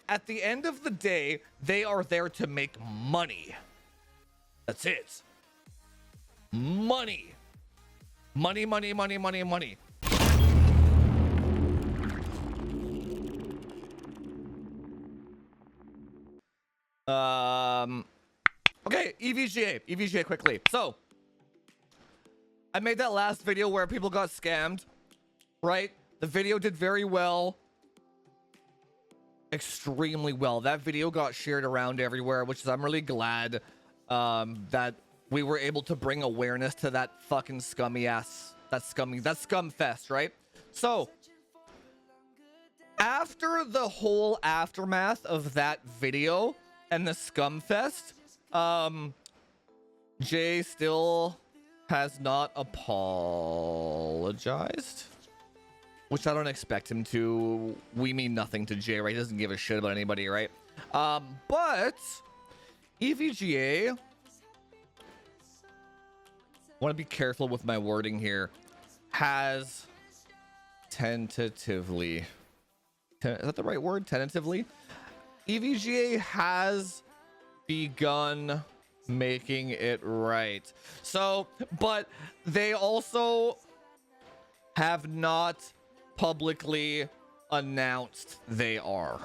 at the end of the day, they are there to make money. That's it. Money. Money, money, money, money, money. Okay, EVGA quickly. So, I made that last video where people got scammed, right? The video did very well. Extremely well. That video got shared around everywhere, which is I'm really glad that we were able to bring awareness to that fucking that scum fest, right? So after the whole aftermath of that video and the scum fest, Jay still has not apologized, which I don't expect him to. We mean nothing to Jay, right? He doesn't give a shit about anybody, right? But EVGA, want to be careful with my wording here, has tentatively, is that the right word? Tentatively? EVGA has begun making it right. So, but they also have not publicly announced they are.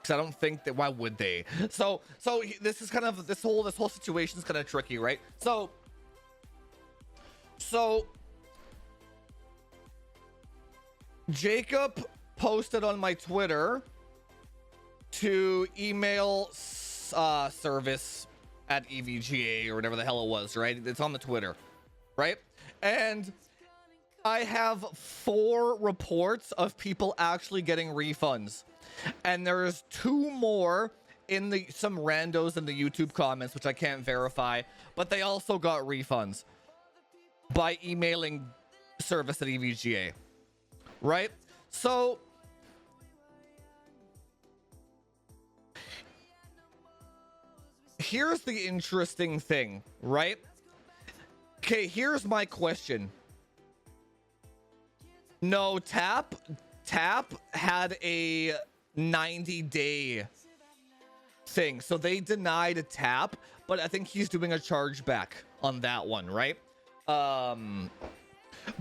Because I don't think that, why would they? So this is kind of, this whole situation is kind of tricky, right? So Jacob posted on my Twitter to email service at EVGA or whatever the hell it was, right? It's on the Twitter, right? And I have 4 reports of people actually getting refunds, and there's 2 more in some randos in the YouTube comments, which I can't verify, but they also got refunds by emailing service at EVGA, right? So here's the interesting thing, right? Okay, here's my question. No, Tap had a 90-day thing, so they denied a Tap, but I think he's doing a chargeback on that one, right?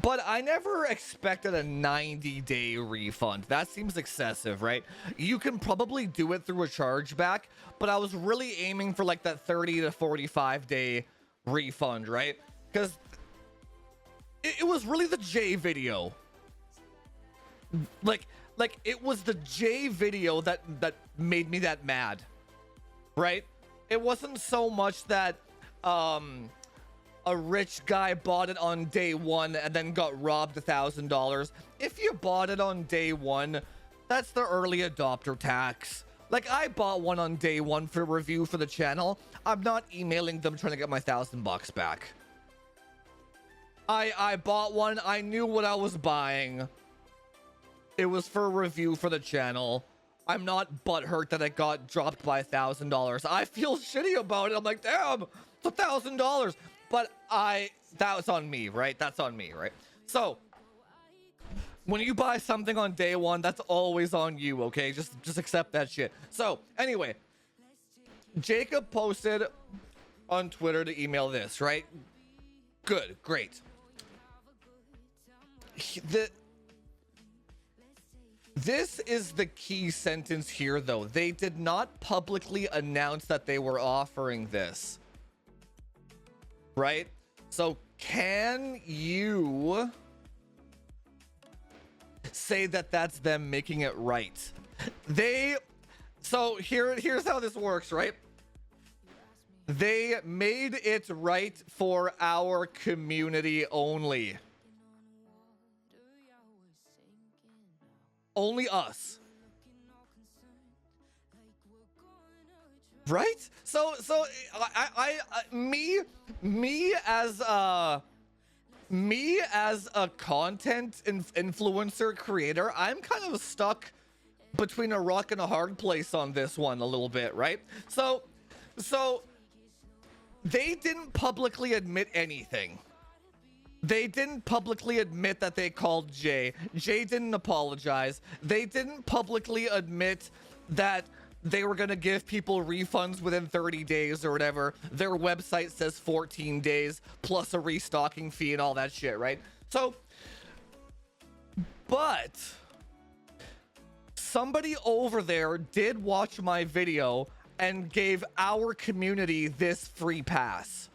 But I never expected a 90-day refund. That seems excessive, right? You can probably do it through a chargeback, but I was really aiming for like that 30 to 45-day refund, right? Because it was really the J video. Like it was the J video that made me that mad, right? It wasn't so much that a rich guy bought it on day 1 and then got robbed $1,000. If you bought it on day 1, that's the early adopter tax. Like, I bought one on day 1 for review for the channel. I'm not emailing them trying to get my $1,000 back. I bought one. I knew what I was buying. It was for review for the channel. I'm not butthurt that it got dropped by $1,000. I feel shitty about it. I'm like, damn, it's $1,000. But that was on me, right? That's on me, right? So when you buy something on day 1, that's always on you, okay? Just accept that shit. So anyway, Jacob posted on Twitter to email this, right? Good, great. This is the key sentence here, though. They did not publicly announce that they were offering this. Right? So can you say that that's them making it right? So here's how this works, right? They made it right for our community only. Only us. Right? So me as a content influencer creator, I'm kind of stuck between a rock and a hard place on this one a little bit, right? So they didn't publicly admit anything. They didn't publicly admit that they called Jay. Jay didn't apologize. They didn't publicly admit that they were going to give people refunds within 30 days or whatever. Their website says 14 days plus a restocking fee and all that shit, right? So, but somebody over there did watch my video and gave our community this free pass.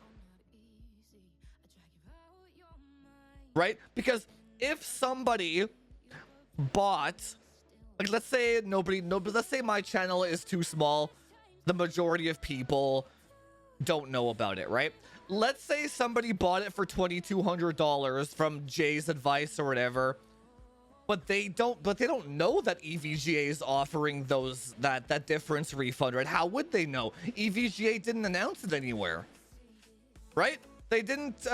Right? Because if somebody bought, like, let's say let's say my channel is too small, the majority of people don't know about it, right? Let's say somebody bought it for $2,200 from Jay's advice or whatever, but they don't know that EVGA is offering that difference refund, right? How would they know? EVGA didn't announce it anywhere, right? They didn't.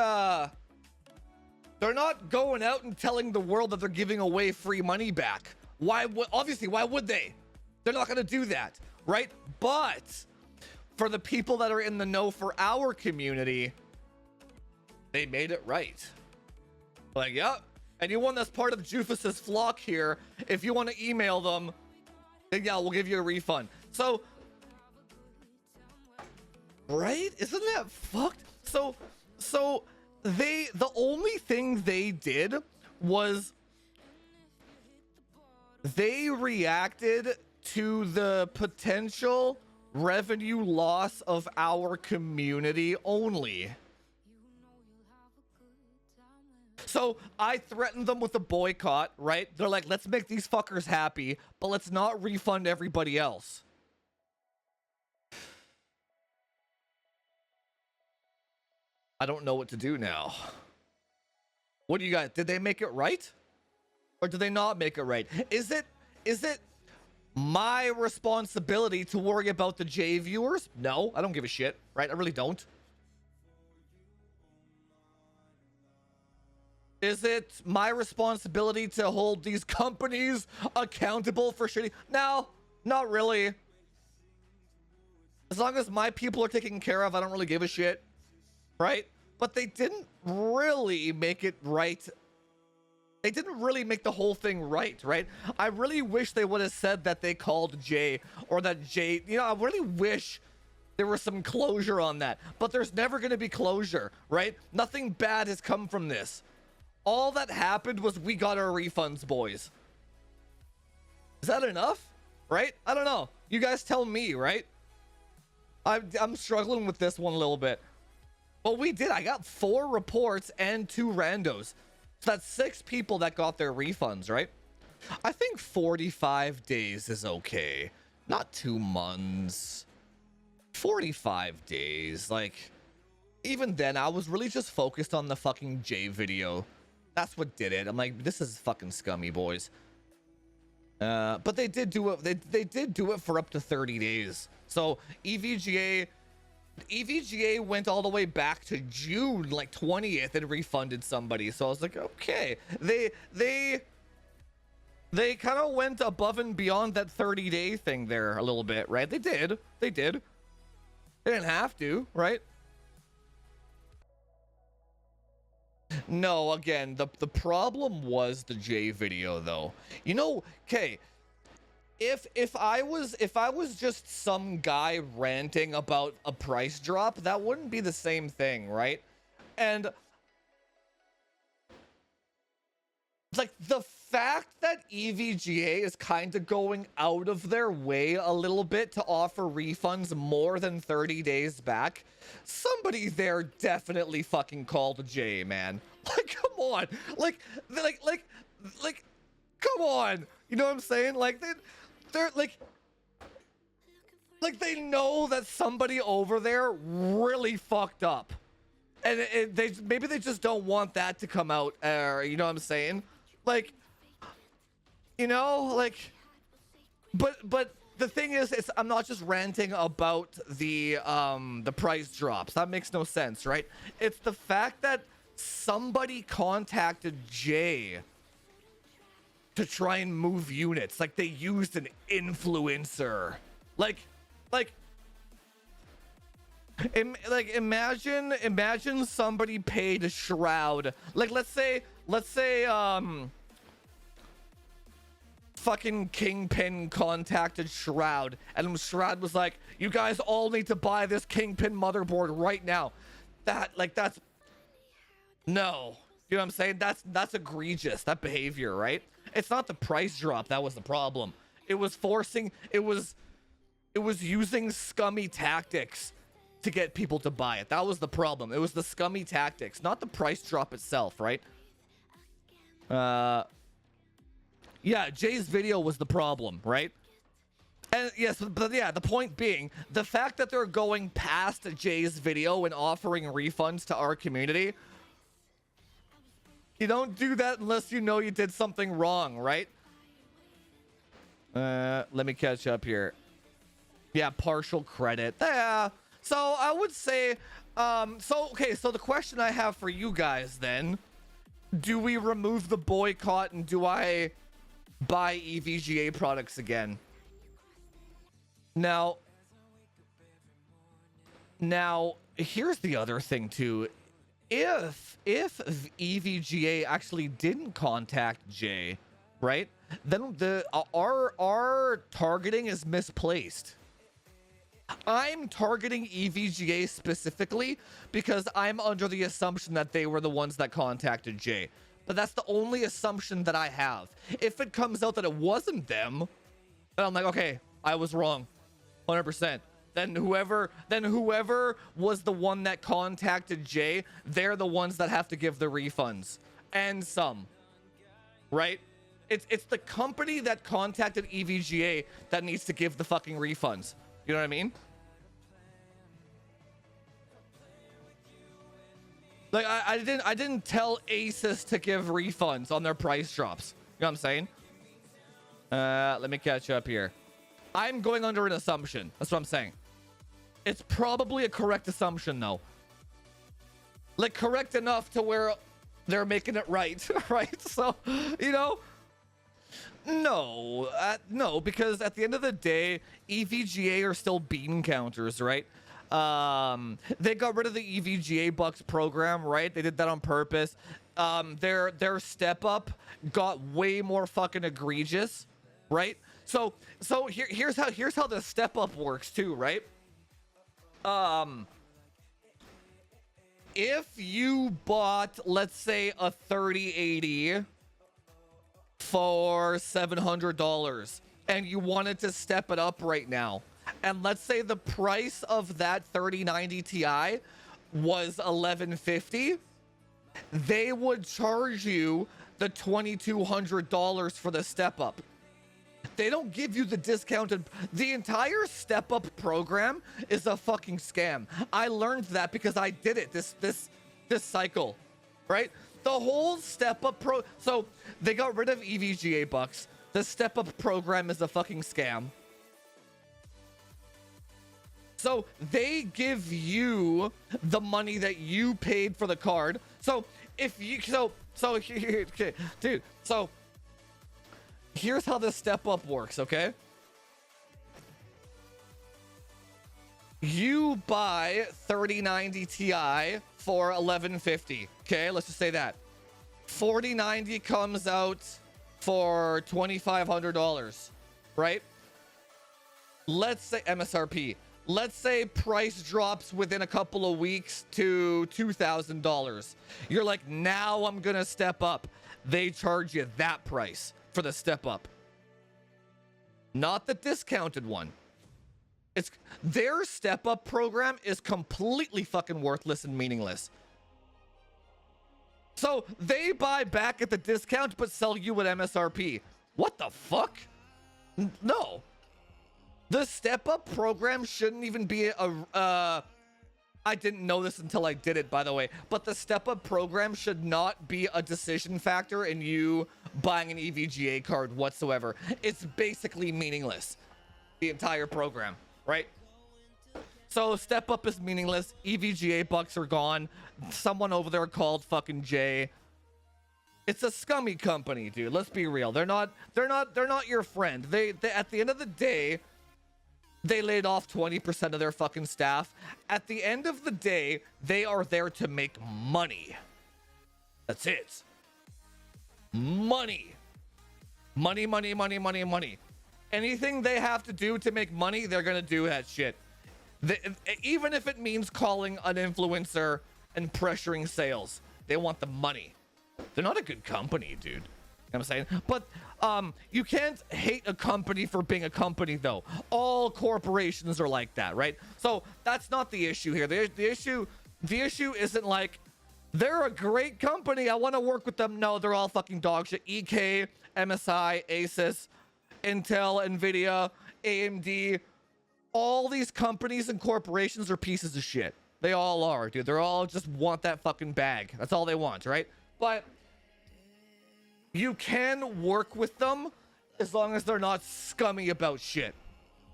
They're not going out and telling the world that they're giving away free money back. Why would they? They're not going to do that, right? But for the people that are in the know for our community, they made it right. Like, yeah, anyone that's part of Jufus's flock here, if you want to email them, then yeah, we'll give you a refund. So, right? Isn't that fucked? So the only thing they did was they reacted to the potential revenue loss of our community only. So I threatened them with a boycott, right? They're like, let's make these fuckers happy, but let's not refund everybody else. I don't know what to do now. What do you guys? Did they make it right? Or did they not make it right? Is it my responsibility to worry about the J viewers? No, I don't give a shit, right? I really don't. Is it my responsibility to hold these companies accountable for shitty? No, not really. As long as my people are taken care of, I don't really give a shit, right? But they didn't really make it right. They didn't really make the whole thing right? I really wish they would have said that they called Jay, or that Jay, you know, I really wish there was some closure on that. But there's never going to be closure, right? Nothing bad has come from this. All that happened was we got our refunds, boys. Is that enough? Right? I don't know. You guys tell me, right? I'm struggling with this one a little bit. But we did. I got 4 reports and 2 randos. So that's 6 people that got their refunds, right? I think 45 days is okay. Not 2 months. 45 days. Like, even then, I was really just focused on the fucking J video. That's what did it. I'm like, this is fucking scummy, boys. But they did do it. They did do it for up to 30 days. So EVGA went all the way back to June, like 20th, and refunded somebody. So I was like, okay, they kind of went above and beyond that 30-day thing there a little bit, right? They did. They didn't have to, right? No, again, the problem was the J video, though. You know, okay, if I was just some guy ranting about a price drop, that wouldn't be the same thing, right? And like the fact that EVGA is kind of going out of their way a little bit to offer refunds more than 30 days back, somebody there definitely fucking called Jay, man. Like, come on. Like, come on. You know what I'm saying? Like, they're like they know that somebody over there really fucked up. And maybe they just don't want that to come out, you know what I'm saying? Like, you know, like, but the thing is, I'm not just ranting about the price drops. That makes no sense, right? It's the fact that somebody contacted Jay to try and move units. Like, they used an influencer. Like, Like imagine somebody paid Shroud. Like let's say fucking Kingpin contacted Shroud, and Shroud was like, you guys all need to buy this Kingpin motherboard right now. That's no, you know what I'm saying? That's egregious, that behavior, right? It's not the price drop that was the problem. It was using scummy tactics to get people to buy it. That was the problem. It was the scummy tactics, not the price drop itself, right? Yeah, Jay's video was the problem, right? And yes, but yeah, the point being, the fact that they're going past Jay's video and offering refunds to our community, you don't do that unless you know you did something wrong, right? Let me catch up here. Yeah, partial credit. Yeah. So I would say, okay, so the question I have for you guys then, do we remove the boycott and do I buy EVGA products again? Now, here's the other thing too. If EVGA actually didn't contact Jay, right? Then our targeting is misplaced. I'm targeting EVGA specifically because I'm under the assumption that they were the ones that contacted Jay. But that's the only assumption that I have. If it comes out that it wasn't them, then I'm like, okay, I was wrong. 100%. Then whoever was the one that contacted Jay, they're the ones that have to give the refunds. And some. Right? It's the company that contacted EVGA that needs to give the fucking refunds. You know what I mean? Like I didn't tell Asus to give refunds on their price drops. You know what I'm saying? Let me catch up here. I'm going under an assumption. That's what I'm saying. It's probably a correct assumption though. Like correct enough to where they're making it right, right? So, you know, no, because at the end of the day, EVGA are still bean counters, right? They got rid of the EVGA Bucks program, right? They did that on purpose. Their step up got way more fucking egregious, right? So here's how the step up works too, right? If you bought, let's say, a 3080 for $700 and you wanted to step it up right now, and let's say the price of that 3090 Ti was $1150, they would charge you the $2,200 for the step up. They don't give you the discounted. The entire step up program is a fucking scam. I learned that because I did it this cycle, right? The whole step up so they got rid of EVGA Bucks. The step up program is a fucking scam. So they give you the money that you paid for the card. So if you okay, dude, so here's how this step up works, okay? You buy 3090 Ti for $1150. Okay, let's just say that. 4090 comes out for $2,500, right? Let's say MSRP. Let's say price drops within a couple of weeks to $2,000. You're like, now I'm gonna step up. They charge you that price for the step up, not the discounted one. It's their step up program is completely fucking worthless and meaningless. So they buy back at the discount but sell you at MSRP. What the fuck? No. The step up program shouldn't even be I didn't know this until I did it, by the way, but the step up program should not be a decision factor in you buying an EVGA card whatsoever. It's basically meaningless, the entire program, right? So step up is meaningless. EVGA Bucks are gone. Someone over there called fucking Jay. It's a scummy company, dude. Let's be real. They're not your friend. They at the end of the day, They laid off 20% of their fucking staff. At the end of the day, they are there to make money. That's it. Money. Money, money, money, money, money. Anything they have to do to make money, they're going to do that shit. Even if it means calling an influencer and pressuring sales, they want the money. They're not a good company, dude. You know what I'm saying? But you can't hate a company for being a company, though. All corporations are like that, right? So that's not the issue here. The issue isn't like, they're a great company, I want to work with them. No, they're all fucking dog shit. EK, MSI, Asus, Intel, Nvidia, AMD, all these companies and corporations are pieces of shit. They all are, dude. They're all just want that fucking bag. That's all they want, right? But you can work with them as long as they're not scummy about shit.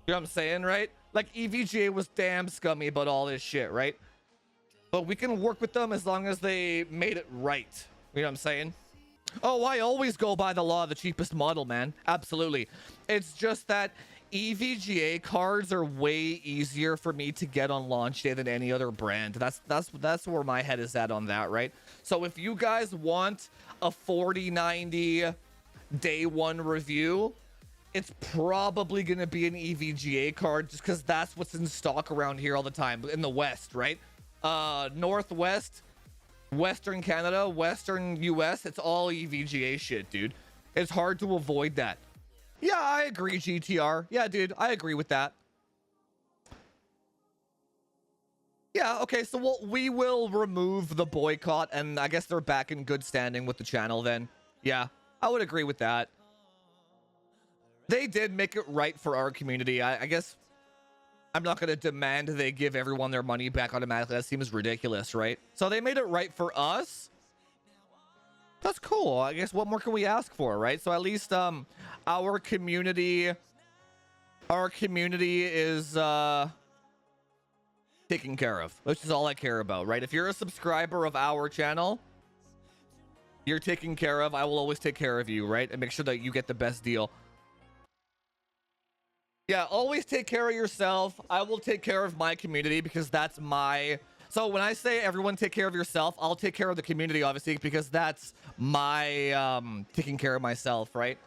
You know what I'm saying, right? Like EVGA was damn scummy about all this shit, right? But we can work with them as long as they made it right. You know what I'm saying? Oh, I always go by the law of the cheapest model, man. Absolutely. It's just that EVGA cards are way easier for me to get on launch day than any other brand. That's where my head is at on that, right? So if you guys want a 4090 day one review, it's probably going to be an EVGA card just because that's what's in stock around here all the time in the West, right? Northwest, Western Canada, Western US, it's all EVGA shit, dude. It's hard to avoid that. Yeah, I agree, GTR. Yeah, dude, I agree with that. Yeah, okay, so we will remove the boycott, and I guess they're back in good standing with the channel then. Yeah, I would agree with that. They did make it right for our community. I guess I'm not going to demand they give everyone their money back automatically. That seems ridiculous, right? So they made it right for us. That's cool. I guess what more can we ask for, right? So at least our community is taken care of, which is all I care about, right? If you're a subscriber of our channel, you're taken care of. I will always take care of you, right? And make sure that you get the best deal. Yeah, always take care of yourself. I will take care of my community because that's my... So when I say everyone take care of yourself, I'll take care of the community, obviously, because that's my taking care of myself, right?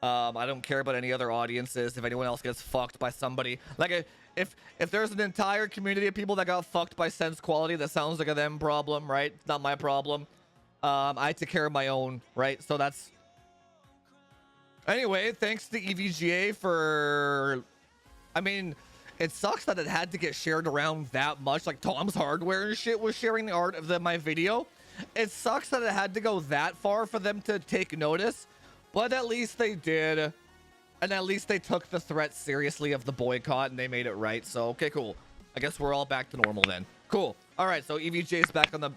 I don't care about any other audiences. If anyone else gets fucked by somebody, like if there's an entire community of people that got fucked by sense quality, that sounds like a them problem, right? It's not my problem. I take care of my own, right? So that's... Anyway, thanks to EVGA for... I mean, it sucks that it had to get shared around that much. Like, Tom's Hardware and shit was sharing the art of my video. It sucks that it had to go that far for them to take notice. But at least they did. And at least they took the threat seriously of the boycott and they made it right. So, okay, cool. I guess we're all back to normal then. Cool. All right, so EVGA is back on the...